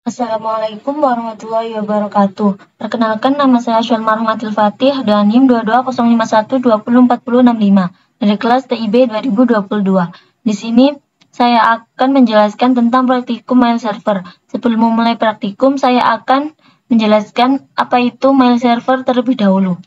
Assalamualaikum warahmatullahi wabarakatuh. Perkenalkan, nama saya Syalma Rahmatil Fatih dan NIM 22051204065 dari kelas TIB 2022. Di sini saya akan menjelaskan tentang praktikum mail server. Sebelum memulai praktikum, saya akan menjelaskan apa itu mail server terlebih dahulu.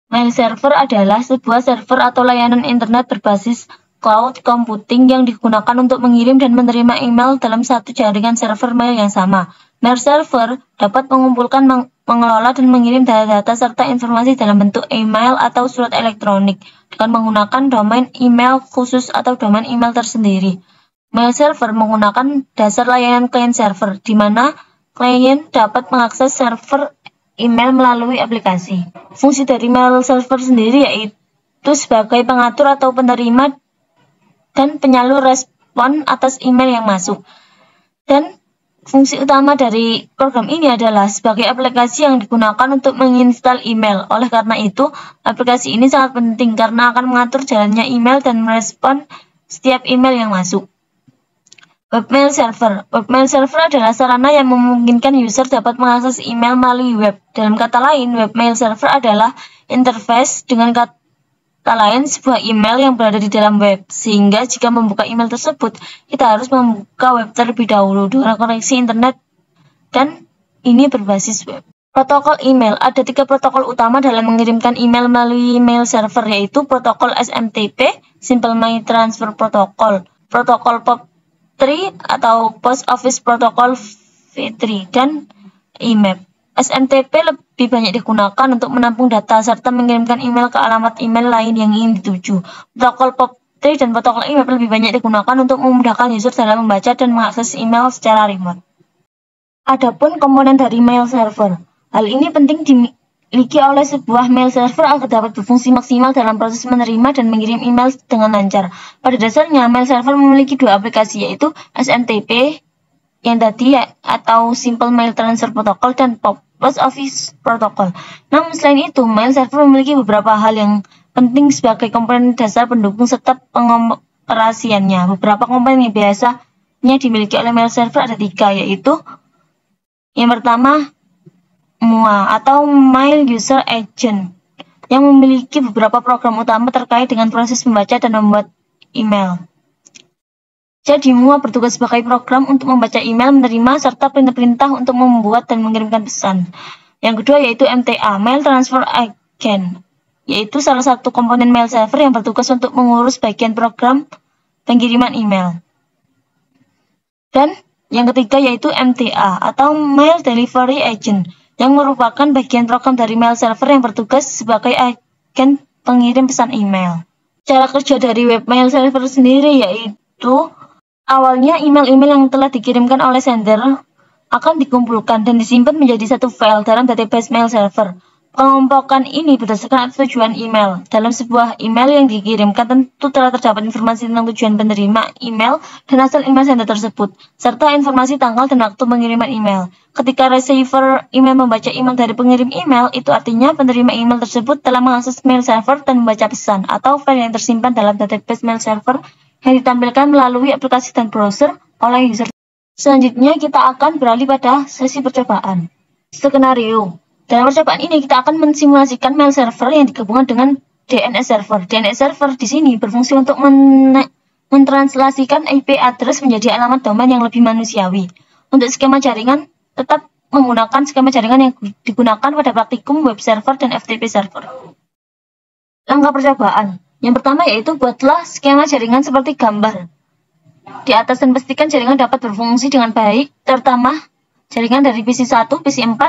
Mail server adalah sebuah server atau layanan internet berbasis cloud computing yang digunakan untuk mengirim dan menerima email dalam satu jaringan server mail yang sama. Mail server dapat mengumpulkan, mengelola, dan mengirim data-data serta informasi dalam bentuk email atau surat elektronik dengan menggunakan domain email khusus atau domain email tersendiri. Mail server menggunakan dasar layanan client server, di mana klien dapat mengakses server email melalui aplikasi. Fungsi dari mail server sendiri yaitu sebagai pengatur atau penerima dan penyalur respon atas email yang masuk. Dan fungsi utama dari program ini adalah sebagai aplikasi yang digunakan untuk menginstal email. Oleh karena itu, aplikasi ini sangat penting karena akan mengatur jalannya email dan merespon setiap email yang masuk. Webmail server. Webmail server adalah sarana yang memungkinkan user dapat mengakses email melalui web. Dalam kata lain, webmail server adalah interface, dengan kata lain sebuah email yang berada di dalam web, sehingga jika membuka email tersebut, kita harus membuka web terlebih dahulu dengan koneksi internet, dan ini berbasis web. Protokol email. Ada 3 protokol utama dalam mengirimkan email melalui mail server, yaitu protokol SMTP, Simple Mail Transfer Protocol, protokol POP3 atau Post Office Protocol V3, dan IMAP. SMTP lebih banyak digunakan untuk menampung data serta mengirimkan email ke alamat email lain yang ingin dituju. Protokol POP3 dan protokol IMAP lebih banyak digunakan untuk memudahkan user dalam membaca dan mengakses email secara remote. Adapun komponen dari mail server. Hal ini penting dimiliki oleh sebuah mail server agar dapat berfungsi maksimal dalam proses menerima dan mengirim email dengan lancar. Pada dasarnya, mail server memiliki 2 aplikasi, yaitu SMTP yang tadi atau Simple Mail Transfer Protocol dan Post Office Protocol. Namun selain itu, mail server memiliki beberapa hal yang penting sebagai komponen dasar pendukung serta pengoperasiannya. Beberapa komponen yang biasanya dimiliki oleh mail server ada 3, yaitu yang pertama, MUA atau Mail User Agent, yang memiliki beberapa program utama terkait dengan proses membaca dan membuat email. Jadi, MUA bertugas sebagai program untuk membaca email, menerima, serta perintah-perintah untuk membuat dan mengirimkan pesan. Yang kedua yaitu MTA, Mail Transfer Agent, yaitu salah satu komponen mail server yang bertugas untuk mengurus bagian program pengiriman email. Dan yang ketiga yaitu MTA atau Mail Delivery Agent, yang merupakan bagian program dari mail server yang bertugas sebagai agen pengirim pesan email. Cara kerja dari webmail server sendiri yaitu awalnya email-email yang telah dikirimkan oleh sender akan dikumpulkan dan disimpan menjadi satu file dalam database mail server. Pengelompokan ini berdasarkan atas tujuan email. Dalam sebuah email yang dikirimkan tentu telah terdapat informasi tentang tujuan penerima email dan asal email sender tersebut, serta informasi tanggal dan waktu pengiriman email. Ketika receiver email membaca email dari pengirim email, itu artinya penerima email tersebut telah mengakses mail server dan membaca pesan atau file yang tersimpan dalam database mail server yang ditampilkan melalui aplikasi dan browser oleh user. Selanjutnya kita akan beralih pada sesi percobaan. Skenario. Dalam percobaan ini kita akan mensimulasikan mail server yang digabungkan dengan DNS server. DNS server di sini berfungsi untuk mentranslasikan IP address menjadi alamat domain yang lebih manusiawi. Untuk skema jaringan, tetap menggunakan skema jaringan yang digunakan pada praktikum web server dan FTP server. Langkah percobaan. Yang pertama yaitu buatlah skema jaringan seperti gambar di atas dan pastikan jaringan dapat berfungsi dengan baik, terutama jaringan dari PC 1, PC 4,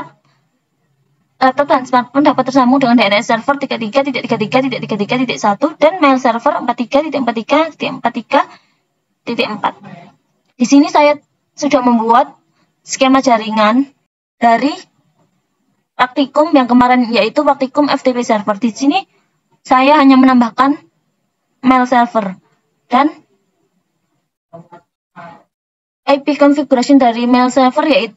laptop dan smartphone dapat tersambung dengan DNS server 33.33.33.1 dan mail server 43.43.43.4. Di sini saya sudah membuat skema jaringan dari praktikum yang kemarin yaitu praktikum FTP server. Di sini saya hanya menambahkan mail server dan IP configuration dari mail server yaitu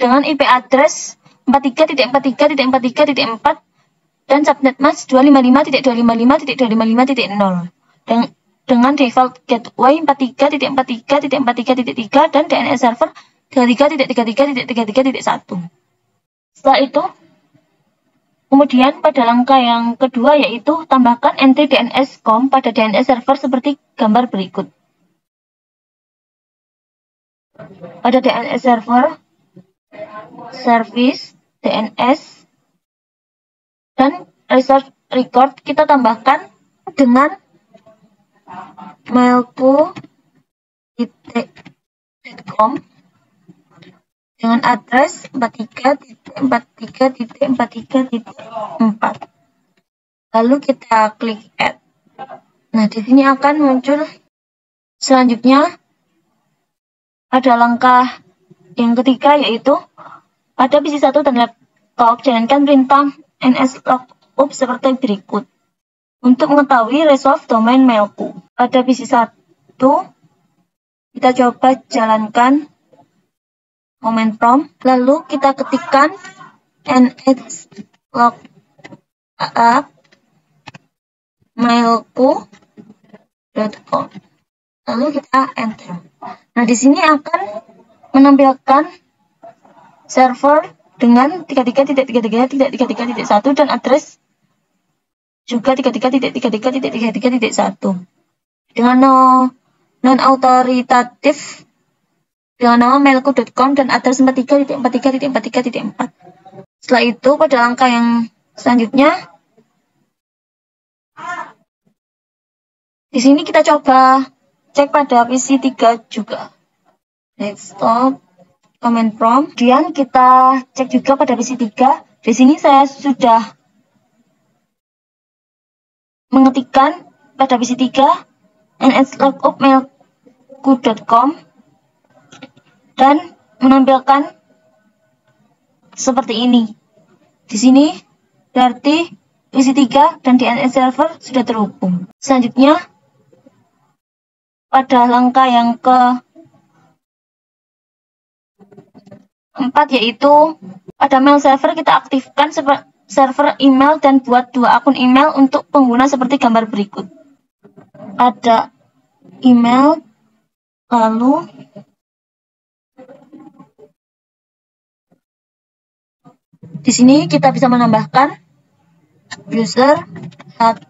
dengan IP address 43.43.43.4 dan subnet mask 255.255.255.0 dengan default gateway 43.43.43.3 dan DNS server 33.33.33.1. Setelah itu, kemudian pada langkah yang kedua yaitu tambahkan entry DNS.com pada DNS server seperti gambar berikut. Pada DNS server, service, DNS, dan record kita tambahkan dengan mailku.com dengan address 43.43.43.4. Lalu kita klik add. Nah, di sini akan muncul selanjutnya ada langkah yang ketiga yaitu pada PC1 dan laptop jalankan perintah nslookup seperti berikut. Untuk mengetahui resolve domain mailku, pada PC1 kita coba jalankan command prompt, lalu kita ketikkan nslookup mailku.com, lalu kita enter. Nah, di sini akan menampilkan server dengan 33.33.33.1 dan address juga 33.33.33.1 dengan non-autoritatif dengan nama mailku.com dan address 43.43.43.4. Setelah itu pada langkah yang selanjutnya di sini kita coba cek pada PC3 juga. Desktop, command prompt. Kemudian kita cek juga pada PC3. Di sini saya sudah mengetikkan pada PC3 nslookup mailku.com dan menampilkan seperti ini. Di sini berarti PC3 dan DNS server sudah terhubung. Selanjutnya pada langkah yang keempat yaitu pada mail server kita aktifkan server email dan buat 2 akun email untuk pengguna seperti gambar berikut. Ada email, lalu di sini kita bisa menambahkan user 1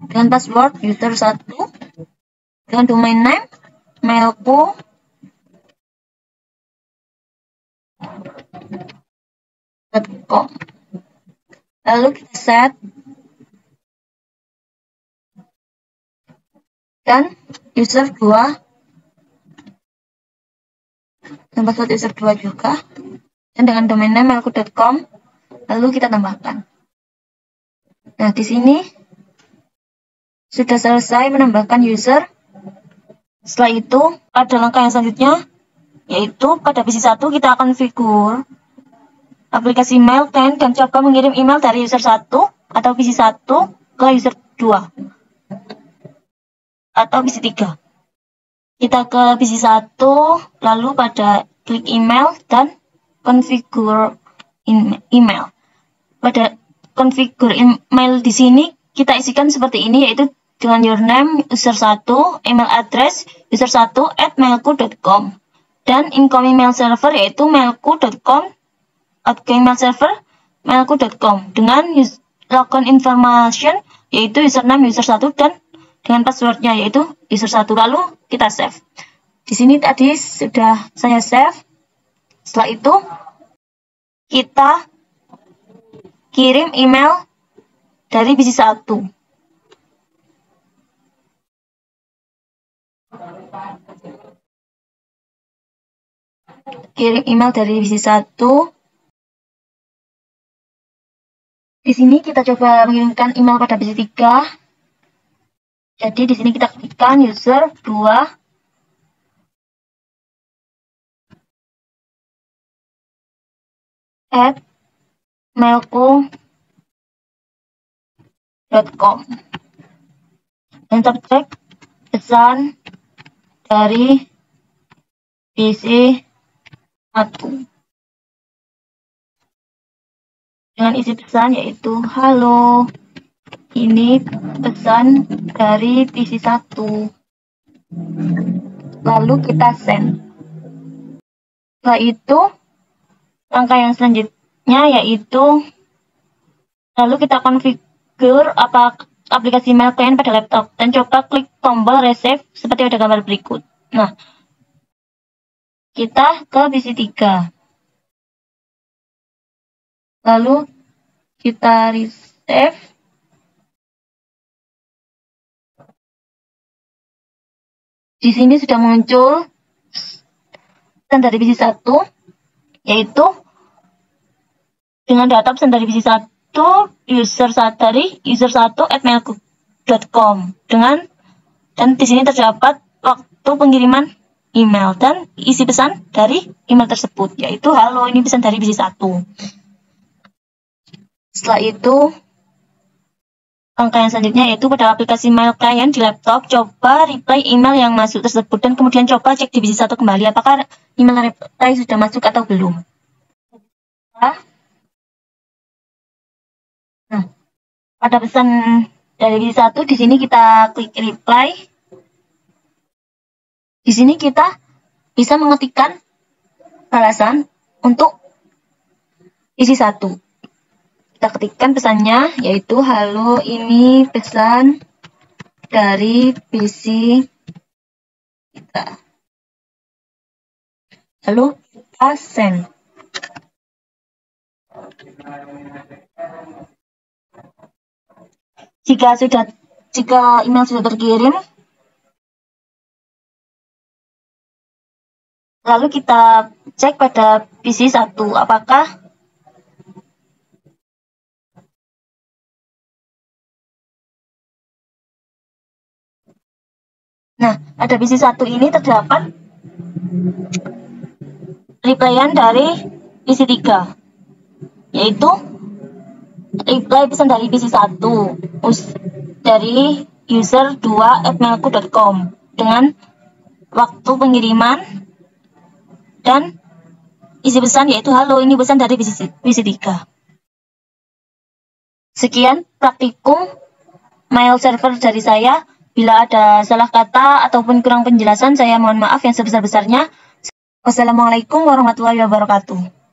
dengan password user 1 dengan domain name mailku.com. Lalu kita set dan user 2 dan password user 2 juga dan dengan domain name mailku.com, lalu kita tambahkan. Nah, di sini sudah selesai menambahkan user. Setelah itu pada langkah yang selanjutnya yaitu pada PC1 kita akan figur aplikasi mail client dan coba mengirim email dari user 1 atau PC1 ke user 2 atau PC3. Kita ke PC1, lalu pada klik email dan configure email. Pada configure email di sini kita isikan seperti ini yaitu dengan username user 1, email address user 1 @mailku.com dan incoming mail server yaitu mailku.com outgoing mail server mailku.com dengan logon information yaitu username user 1 dan dengan passwordnya yaitu user 1, lalu kita save. Di sini tadi sudah saya save. Setelah itu kita kirim email dari PC1. Kirim email dari PC1. Di sini kita coba mengirimkan email pada PC3. Jadi di sini kita klikkan user 2 @mailku.com dan subjek pesan dari PC1 dengan isi pesan yaitu halo, ini pesan dari PC1, lalu kita send. Setelah itu, langkah yang selanjutnya yaitu lalu kita konfigur aplikasi mail client pada laptop dan coba klik tombol resave seperti pada gambar berikut. Nah, kita ke PC3. Lalu kita resave. Di sini sudah muncul pesan dari PC1 yaitu dengan data pesan dari PC1 user1@mailku.com dan di sini terdapat waktu pengiriman email dan isi pesan dari email tersebut yaitu halo, ini pesan dari PC1. Setelah itu langkah yang selanjutnya yaitu pada aplikasi mail client di laptop, coba reply email yang masuk tersebut dan kemudian coba cek di PC1 kembali apakah email reply sudah masuk atau belum. Nah, pada pesan dari PC1 di sini kita klik reply. Di sini kita bisa mengetikkan balasan untuk PC1. Kita ketikkan pesannya yaitu halo, ini pesan dari PC kita. Lalu kita send. Jika email sudah terkirim, lalu kita cek pada PC1 apakah pada PC1 ini terdapat replyan dari PC3 yaitu reply pesan dari PC1 dari user2@mailku.com dengan waktu pengiriman dan isi pesan yaitu halo, ini pesan dari PC3. Sekian praktikum mail server dari saya. Bila ada salah kata ataupun kurang penjelasan, saya mohon maaf yang sebesar-besarnya. Wassalamualaikum warahmatullahi wabarakatuh.